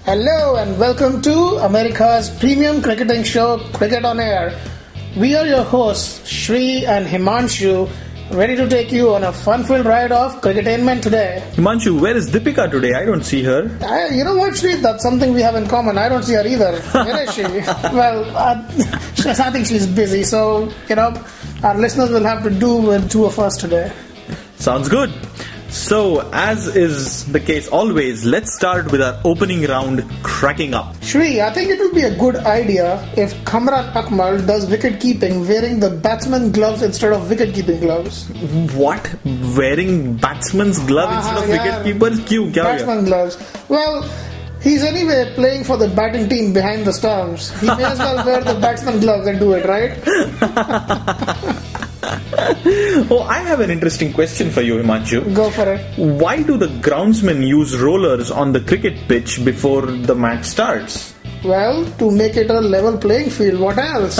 Hello and welcome to America's premium cricketing show, Cricket on Air. We are your hosts, Shri and Himanshu, ready to take you on a fun-filled ride of cricketainment today. Himanshu, where is Deepika today? I don't see her. You know what, Shri? That's something we have in common. I don't see her either. Where is she? Well, I think she's busy, so, our listeners will have to do with two of us today. Sounds good. So, as is the case always, let's start with our opening round, cracking up. Shri, I think it would be a good idea if Kamran Akmal does wicket keeping wearing the batsman gloves instead of wicket keeping gloves. What? Wearing batsman's glove instead of wicket keeper's? Kya batsman gloves. Well, he's anyway playing for the batting team behind the stumps. He may as well wear the batsman gloves and do it, right? Oh, I have an interesting question for you, Himanshu. Go for it. Why do the groundsmen use rollers on the cricket pitch before the match starts? Well, to make it a level playing field. What else?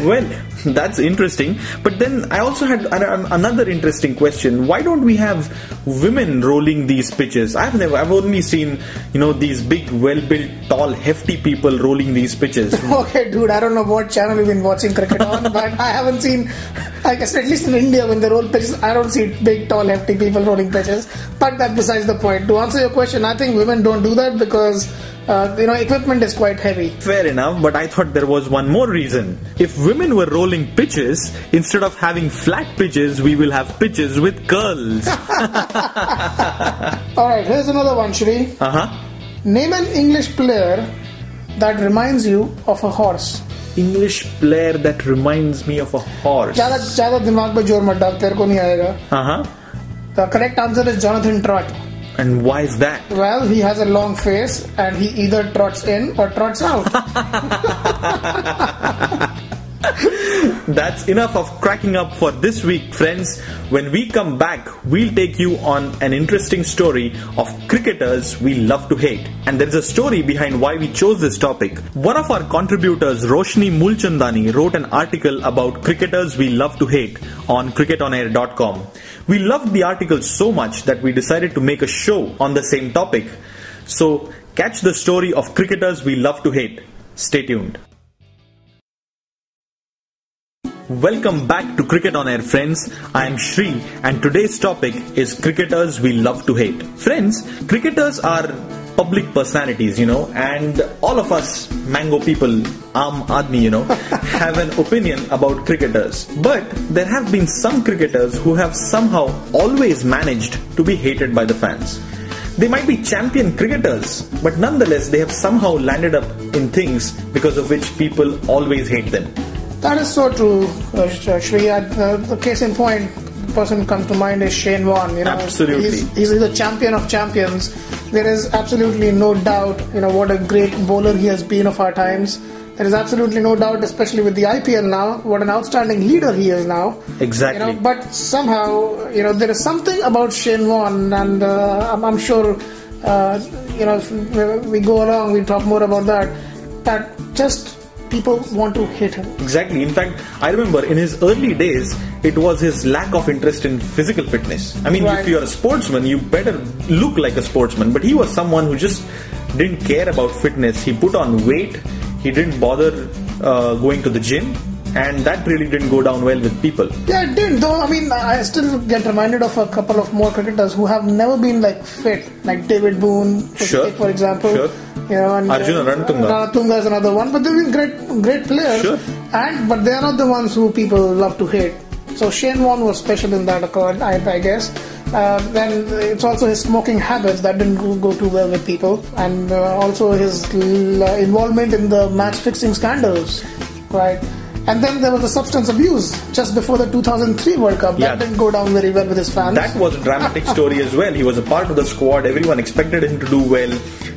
Well, that's interesting. But then I also had another interesting question. Why don't we have women rolling these pitches? I've only seen, these big, well-built, tall, hefty people rolling these pitches. Okay, dude, I don't know what channel you've been watching cricket on, but I haven't seen, I guess at least in India when they roll pitches, I don't see big, tall, hefty people rolling pitches. But that's besides the point. To answer your question, I think women don't do that because equipment is quite heavy. Fair enough, but I thought there was one more reason. If women were rolling pitches, instead of having flat pitches, we will have pitches with curls. Alright, here's another one, Shri. Name an English player that reminds you of a horse. English player that reminds me of a horse. ज़्यादा दिमाग पे जोर मत डाल, तेरे को नहीं आएगा. The correct answer is Jonathan Trott. And why is that? Well, he has a long face and he either trots in or trots out. That's enough of cracking up for this week, friends. When we come back, we'll take you on an interesting story of cricketers we love to hate. And there's a story behind why we chose this topic. One of our contributors, Roshni Mulchandani, wrote an article about cricketers we love to hate on cricketonair.com. We loved the article so much that we decided to make a show on the same topic. So, catch the story of cricketers we love to hate. Stay tuned. Welcome back to Cricket on Air, friends. I am Shri and today's topic is cricketers we love to hate. Friends, cricketers are public personalities, and all of us mango people, aam admi, have an opinion about cricketers. But there have been some cricketers who have somehow always managed to be hated by the fans. They might be champion cricketers, but nonetheless they have somehow landed up in things because of which people always hate them. That is so true, Shri. The case in point, the person who comes to mind is Shane Warne. Absolutely. He's the champion of champions. There is absolutely no doubt, what a great bowler he has been of our times. There is absolutely no doubt, especially with the IPL now, what an outstanding leader he is now. Exactly. But somehow, there is something about Shane Warne, and I'm sure, if we go along, we'll talk more about that just people want to hit him. Exactly. In fact, I remember in his early days, it was his lack of interest in physical fitness. I mean, if you're a sportsman, you better look like a sportsman. But he was someone who just didn't care about fitness. He put on weight. He didn't bother going to the gym. And that really didn't go down well with people. Yeah, it didn't. Though, I still get reminded of a couple of more cricketers who have never been fit, like David Boone, for example. Sure. And Arjuna Ranatunga is another one, but they've been great players. Sure. But they are not the ones who people love to hate. So Shane Warne was special in that accord, I guess. Then it's also his smoking habits that didn't go too well with people, and also his involvement in the match fixing scandals, right? And then there was the substance abuse just before the 2003 World Cup. That didn't go down very well with his fans. That was a dramatic story as well. He was a part of the squad. Everyone expected him to do well.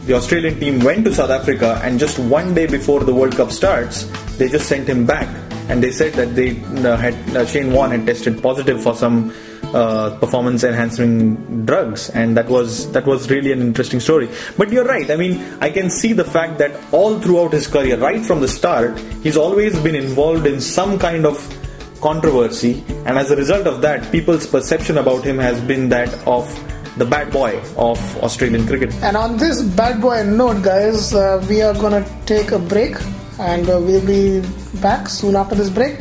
The Australian team went to South Africa, and just one day before the World Cup starts, they just sent him back. And they said that Shane Warne had tested positive for some performance enhancing drugs, and that was really an interesting story. But you're right. I can see the fact that all throughout his career, right from the start, he's always been involved in some kind of controversy, and as a result of that, people's perception about him has been that of the bad boy of Australian cricket. And on this bad boy note, guys, we are going to take a break, and we'll be back soon after this break.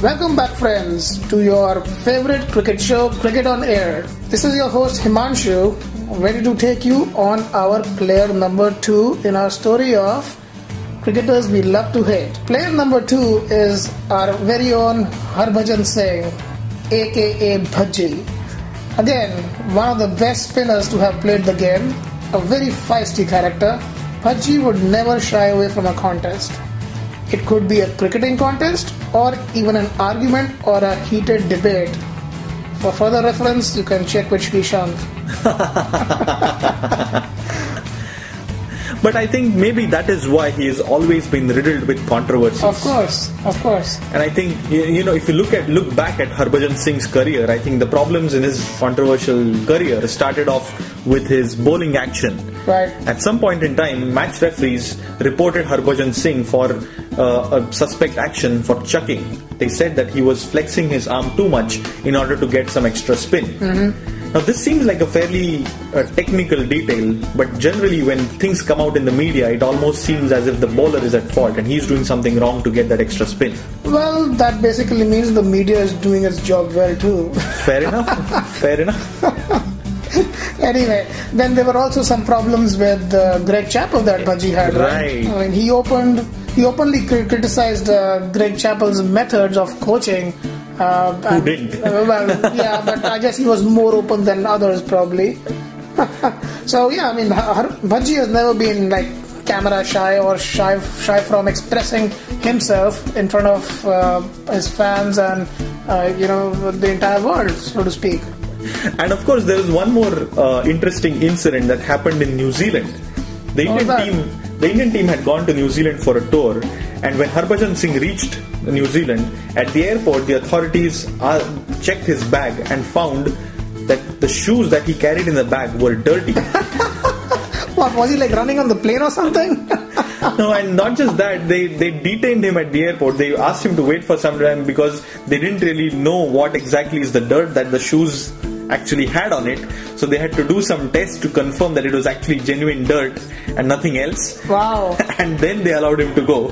Welcome back, friends, to your favorite cricket show, Cricket on Air. This is your host Himanshu, ready to take you on our player number 2 in our story of cricketers we love to hate. Player number 2 is our very own Harbhajan Singh, aka Bhaji. Again, one of the best spinners to have played the game, a very feisty character. Bhaji would never shy away from a contest. It could be a cricketing contest or even an argument or a heated debate. For further reference, you can check with Srishant. But I think maybe that is why he has always been riddled with controversies. Of course. And I think, if you look back at Harbhajan Singh's career, I think the problems in his controversial career started off with his bowling action. Right. At some point in time, match referees reported Harbhajan Singh for a suspect action for chucking. They said that he was flexing his arm too much in order to get some extra spin. Mm-hmm. Now this seems like a fairly technical detail, but generally when things come out in the media, it almost seems as if the bowler is at fault and he's doing something wrong to get that extra spin. Well, that basically means the media is doing its job well too. Fair enough. Anyway, then there were also some problems with Greg Chappell that Bhaji had. Right. I mean, he openly criticized Greg Chappell's methods of coaching. Who didn't? Yeah, but I guess he was more open than others probably. So yeah, I mean, Bhaji has never been like camera shy or shy from expressing himself in front of his fans and the entire world, so to speak. And of course, there was one more interesting incident that happened in New Zealand. The Indian team had gone to New Zealand for a tour, and when Harbhajan Singh reached New Zealand, at the airport, the authorities checked his bag and found that the shoes that he carried in the bag were dirty. What, was he like running on the plane or something? No, and not just that, they detained him at the airport. They asked him to wait for some time because they didn't really know what exactly is the dirt that the shoes actually had on it. So they had to do some tests to confirm that it was actually genuine dirt and nothing else. Wow. And then they allowed him to go.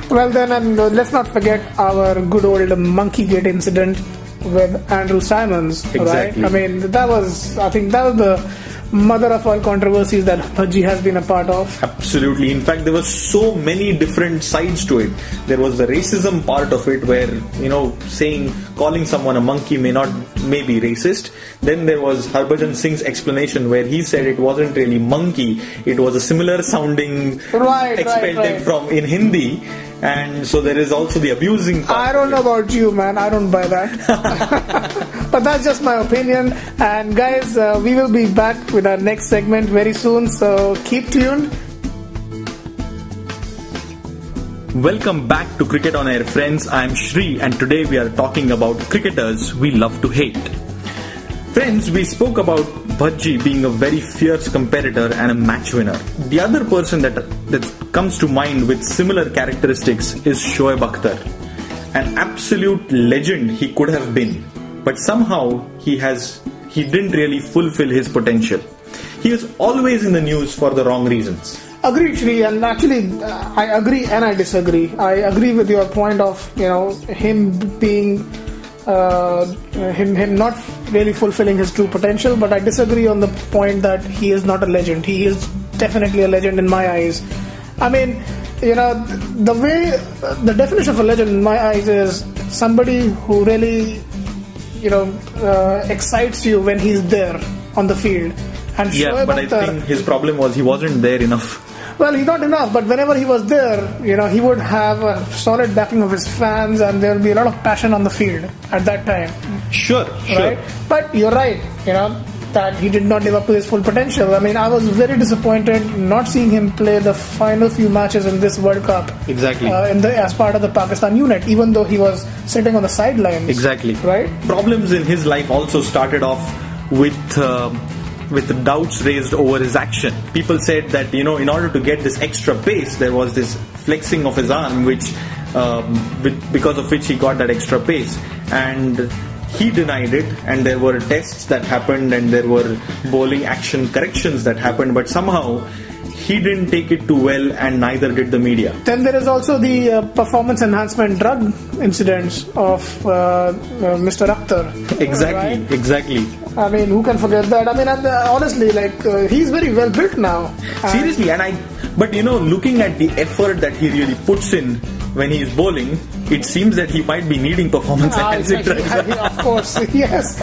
Well then, and let's not forget our good old monkey gate incident with Andrew Simons. Exactly. Right? I mean, I think that was the mother of all controversies that Bhaji has been a part of. Absolutely. In fact, there were so many different sides to it. There was the racism part of it where, calling someone a monkey may be racist. Then there was Harbhajan Singh's explanation where he said it wasn't really monkey, it was a similar sounding expletive from in Hindi. And so there is also the abusing part. I don't know about you, man. I don't buy that. But that's just my opinion. And guys, we will be back with our next segment very soon. So keep tuned. Welcome back to Cricket on Air, friends. I am Shri, and today we are talking about cricketers we love to hate. Friends, we spoke about Bhaji being a very fierce competitor and a match winner. The other person that comes to mind with similar characteristics is Shoaib Akhtar. An absolute legend he could have been, but somehow he didn't really fulfill his potential. He was always in the news for the wrong reasons. Agreed, Shri, and actually I agree and I disagree. I agree with your point of him being him not really fulfilling his true potential, but I disagree on the point that he is not a legend. He is definitely a legend in my eyes. I mean, the definition of a legend in my eyes is somebody who really excites you when he's there on the field. And yeah, but I think his problem was he wasn't there enough. Well, he's not enough, but whenever he was there, he would have a solid backing of his fans, and there would be a lot of passion on the field at that time. Sure. Right? But you're right, that he did not live up to his full potential. I mean, I was very disappointed not seeing him play the final few matches in this World Cup. Exactly. As part of the Pakistan unit, even though he was sitting on the sidelines. Exactly. Right? Problems in his life also started off with the doubts raised over his action. People said that, in order to get this extra pace, there was this flexing of his arm, because of which he got that extra pace. And he denied it, and there were tests that happened, and there were bowling action corrections that happened, but somehow he didn't take it too well, and neither did the media. Then there is also the performance enhancement drug incidents of Mr. Akhtar. Exactly, right? exactly. I mean, who can forget that? I mean, honestly, he's very well built now. Seriously, but looking at the effort that he really puts in when he is bowling, it seems that he might be needing performance enhancing drugs. Of course, yes.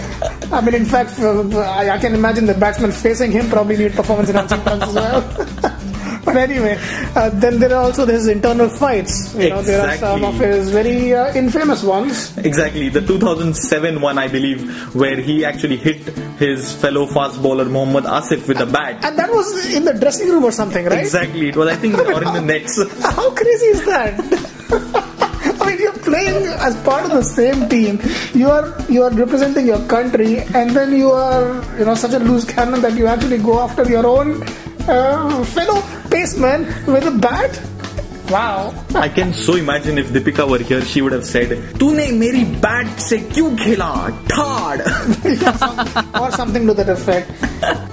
I mean, in fact, I can imagine the batsmen facing him probably need performance enhancing drugs as well. But anyway, then there are also his internal fights. Exactly. There are some of his very infamous ones. Exactly. The 2007 one, I believe, where he actually hit his fellow fast bowler Mohammad Asif with a bat. And that was in the dressing room or something, right? Exactly. It was, I think, or in the nets. How crazy is that? I mean, you're playing as part of the same team. You are representing your country, and then you are such a loose cannon that you actually go after your own fellow paceman with a bat. Wow. I can so imagine if Deepika were here, she would have said, "Tune meri bat se kyun khela? Thard." Or something to that effect.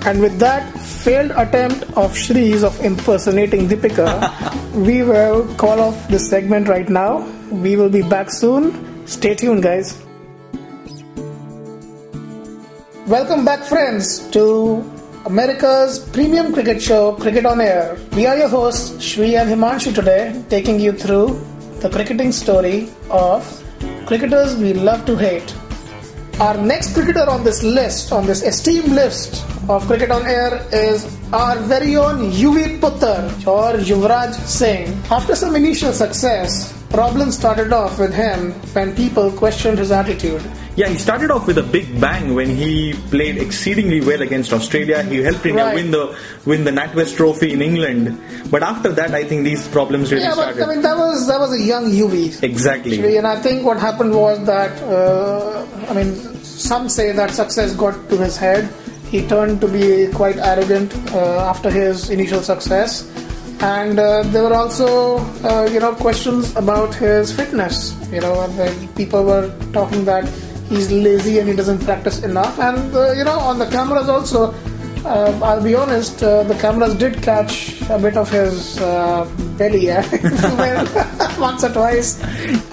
And with that failed attempt of Shree's of impersonating Deepika, we will call off this segment right now. We will be back soon. Stay tuned, guys. Welcome back, friends, to America's premium cricket show, Cricket on Air. We are your hosts, Shri and Himanshu, today, taking you through the cricketing story of cricketers we love to hate. Our next cricketer on this list, on this esteemed list of Cricket on Air, is our very own UV Puttar, or Yuvraj Singh. After some initial success, problems started off with him when people questioned his attitude. Yeah, he started off with a big bang when he played exceedingly well against Australia. He helped India win the NatWest Trophy in England. But after that, I think these problems really started. Yeah, but I mean, that was a young UV. Exactly. Actually, and I think what happened was that, some say that success got to his head. He turned to be quite arrogant after his initial success. And there were also, questions about his fitness. People were talking that he's lazy and he doesn't practice enough. And, on the cameras also, I'll be honest, the cameras did catch a bit of his belly, once or twice.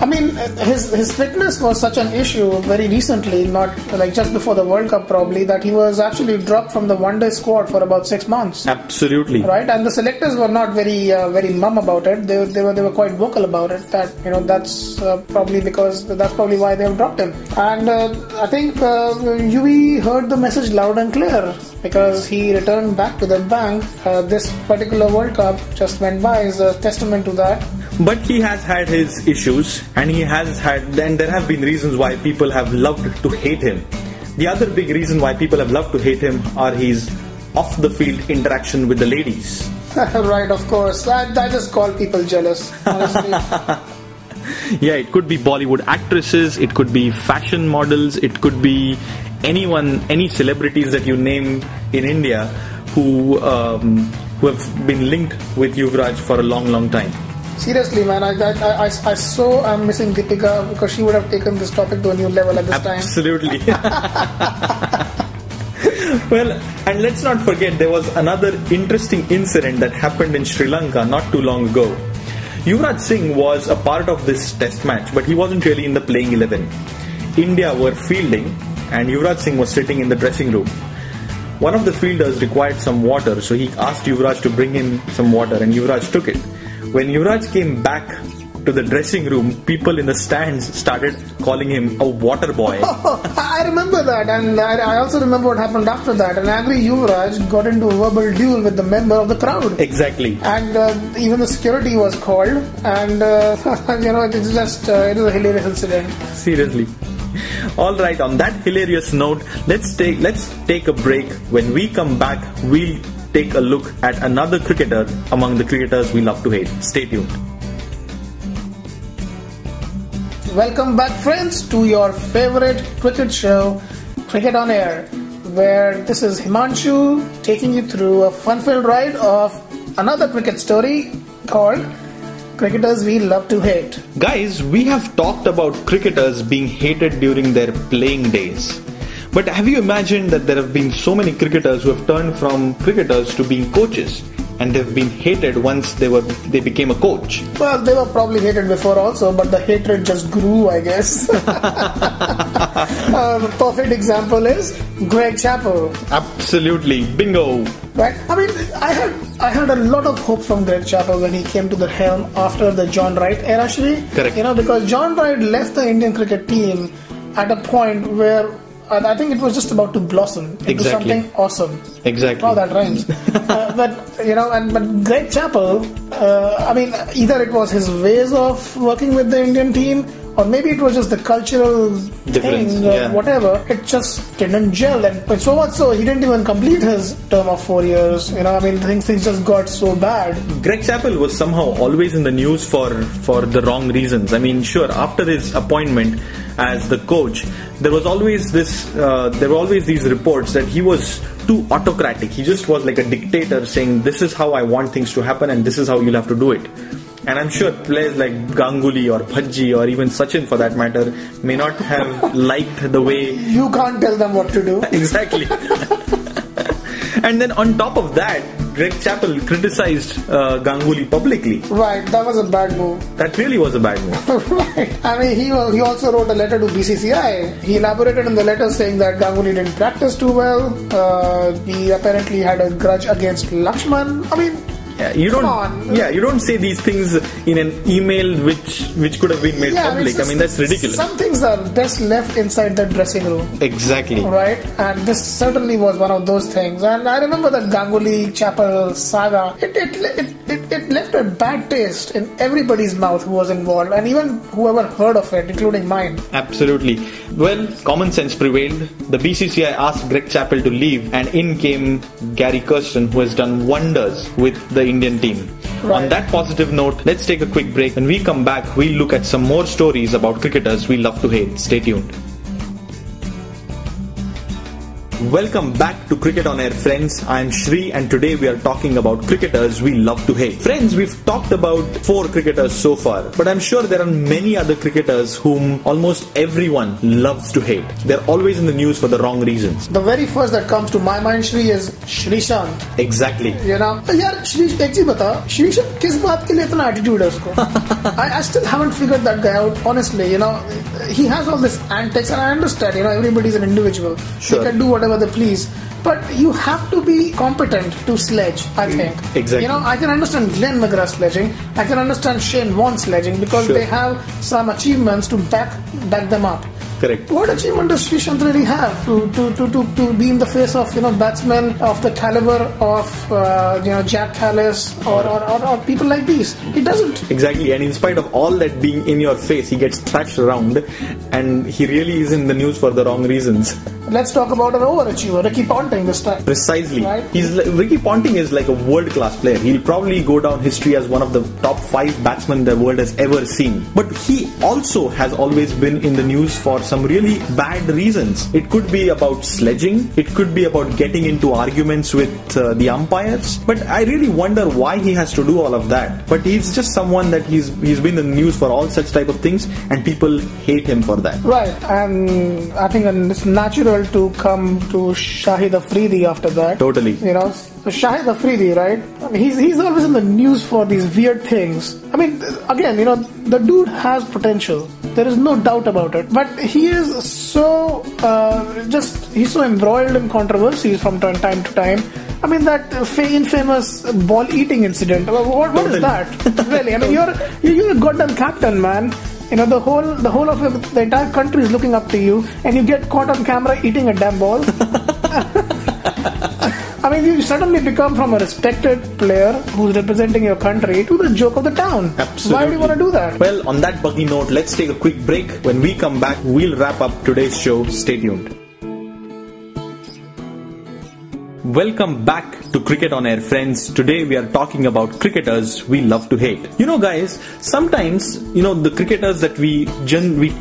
I mean, his fitness was such an issue very recently, not like just before the World Cup probably, that he was actually dropped from the one-day squad for about 6 months. Absolutely. Right, and the selectors were not very mum about it. They were quite vocal about it. That that's probably why they have dropped him. And I think UV heard the message loud and clear, because he returned back to the bank. This particular World Cup just went by is a testament to that. But he has had his issues, and there have been reasons why people have loved to hate him. The other big reason why people have loved to hate him are his off-the-field interaction with the ladies. Right, of course. I just call people jealous, honestly. Yeah, it could be Bollywood actresses, it could be fashion models, it could be anyone, any celebrities that you name in India who have been linked with Yuvraj for a long, long time. Seriously, man, I so am missing Deepika, because she would have taken this topic to a new level at this time. Absolutely. Well, and let's not forget, there was another interesting incident that happened in Sri Lanka not too long ago. Yuvraj Singh was a part of this test match, but he wasn't really in the playing 11. India were fielding, and Yuvraj Singh was sitting in the dressing room. One of the fielders required some water, so he asked Yuvraj to bring him some water, and Yuvraj took it. When Yuvraj came back to the dressing room, people in the stands started calling him a water boy. I remember that, and I also remember what happened after that. An angry Yuvraj got into a verbal duel with the member of the crowd. Exactly. And even the security was called, and it was a hilarious incident. Seriously. Alright, on that hilarious note, let's take a break. When we come back, we'll take a look at another cricketer among the cricketers we love to hate. Stay tuned. Welcome back, friends, to your favorite cricket show, Cricket on Air, where this is Himanshu taking you through a fun-filled ride of another cricket story called cricketers we love to hate. Guys, we have talked about cricketers being hated during their playing days. But have you imagined that there have been so many cricketers who have turned from cricketers to being coaches? And they've been hated once they became a coach. Well, they were probably hated before also, but the hatred just grew, I guess. The perfect example is Greg Chappell. Absolutely, bingo. Right? I mean, I had a lot of hope from Greg Chappell when he came to the helm after the John Wright era, Shri. Correct. Because John Wright left the Indian cricket team at a point where I think it was just about to blossom into something awesome. Exactly. Oh, that rhymes. But Greg Chappell, either it was his ways of working with the Indian team, or maybe it was just the cultural thing, whatever. It just didn't gel, and so much so he didn't even complete his term of 4 years. Things just got so bad. Greg Chappell was somehow always in the news for the wrong reasons. I mean, sure, after his appointment as the coach, there were always these reports that he was too autocratic. He just was like a dictator saying, this is how I want things to happen and this is how you'll have to do it. And I'm sure players like Ganguly or Bhaji or even Sachin for that matter may not have liked the way... You can't tell them what to do. Exactly. And then on top of that, Greg Chappell criticized Ganguly publicly. Right, that was a bad move. That really was a bad move. Right. I mean, he also wrote a letter to BCCI. He elaborated in the letter saying that Ganguly didn't practice too well. He apparently had a grudge against Lakshman. I mean... you don't say these things in an email which could have been made public. That's ridiculous. Some things are best left inside the dressing room. Exactly. Right? And this certainly was one of those things. And I remember that Ganguly Chappell saga. It left a bad taste in everybody's mouth who was involved, and even whoever heard of it, including mine. Absolutely. Well, common sense prevailed. The BCCI asked Greg Chappell to leave, and in came Gary Kirsten, who has done wonders with the Indian team. Right. On that positive note, let's take a quick break. When we come back, we'll look at some more stories about cricketers we love to hate. Stay tuned. Welcome back to Cricket on Air, friends. I'm Shri, and today we are talking about cricketers we love to hate. Friends, we've talked about 4 cricketers so far, but I'm sure there are many other cricketers whom almost everyone loves to hate. They're always in the news for the wrong reasons. The very first that comes to my mind, Shri, is Shrishant. Exactly. Shri, एक चीज बता, Shrishant किस बात के लिए इतना attitude है उसको? I still haven't figured that guy out, honestly. He has all this antics, and I understand, everybody's an individual. Sure. They can do whatever they please. But you have to be competent to sledge, I think. Exactly. I can understand Glenn McGrath sledging. I can understand Shane Warne sledging because they have some achievements to back them up. Correct. What achievement does Srishant really have to be in the face of batsmen of the caliber of Jack Callis or people like these? He doesn't. Exactly, and in spite of all that being in your face, he gets thrashed around, and he really is in the news for the wrong reasons. Let's talk about an overachiever, Ricky Ponting this time. Precisely. Right? Ricky Ponting is like a world-class player. He'll probably go down history as one of the top 5 batsmen the world has ever seen. But he also has always been in the news for some really bad reasons. It could be about sledging. It could be about getting into arguments with the umpires. But I really wonder why he has to do all of that. But he's just someone that he's been in the news for all such type of things, and people hate him for that. Right, and I think it's natural to come to Shahid Afridi after that. Totally. So Shahid Afridi, right? He's always in the news for these weird things. Again, the dude has potential. There is no doubt about it. But he is so he's so embroiled in controversies from time to time. That infamous ball eating incident. What is that? Really? You're a goddamn captain, man. The whole of the entire country is looking up to you, and you get caught on camera eating a damn ball. You suddenly become from a respected player who's representing your country to the joke of the town. Absolutely. Why do you want to do that? Well, on that buggy note, let's take a quick break. When we come back, we'll wrap up today's show. Stay tuned. Welcome back to Cricket on Air, friends. Today we are talking about cricketers we love to hate. You know, guys, sometimes, the cricketers that we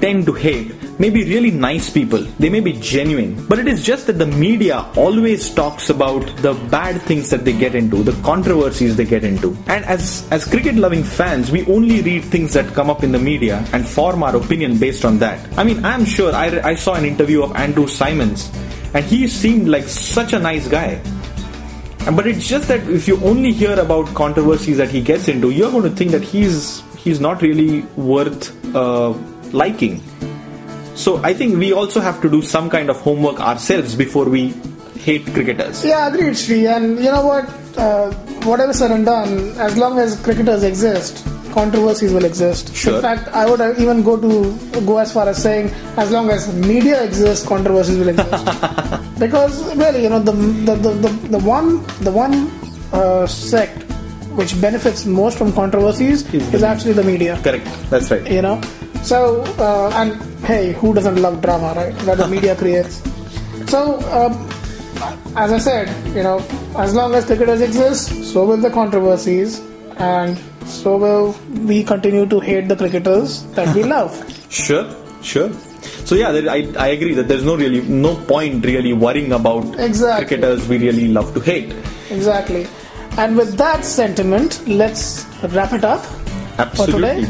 tend to hate may be really nice people. They may be genuine. But it is just that the media always talks about the bad things that they get into, the controversies they get into. And as cricket-loving fans, we only read things that come up in the media and form our opinion based on that. I mean, I'm sure I saw an interview of Andrew Simons, and he seemed like such a nice guy. But it's just that if you only hear about controversies that he gets into, you're going to think that he's not really worth liking. So I think we also have to do some kind of homework ourselves before we hate cricketers. Yeah, agreed, Sri. And you know what? Whatever said and done, as long as cricketers exist, controversies will exist. Sure. In fact, I would even go as far as saying, as long as media exists, controversies will exist. Because really, the one sect which benefits most from controversies is actually the media. Correct. That's right. So and hey, who doesn't love drama, right? That the media creates. So as I said, as long as cricketers exist, so will the controversies, and so will we continue to hate the cricketers that we love. Sure. So yeah, I agree that there's no point really worrying about cricketers we really love to hate. Exactly. And with that sentiment, let's wrap it up for today.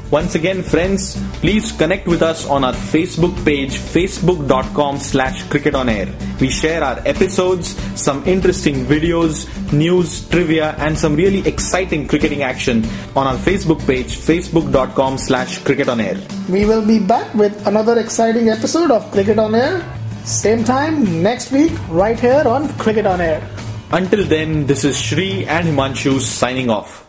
Once again, friends, please connect with us on our Facebook page, facebook.com/cricketonair. We share our episodes, some interesting videos, news, trivia, and some really exciting cricketing action on our Facebook page, facebook.com/cricketonair. We will be back with another exciting episode of Cricket on Air. Same time next week, right here on Cricket on Air. Until then, this is Shri and Himanshu signing off.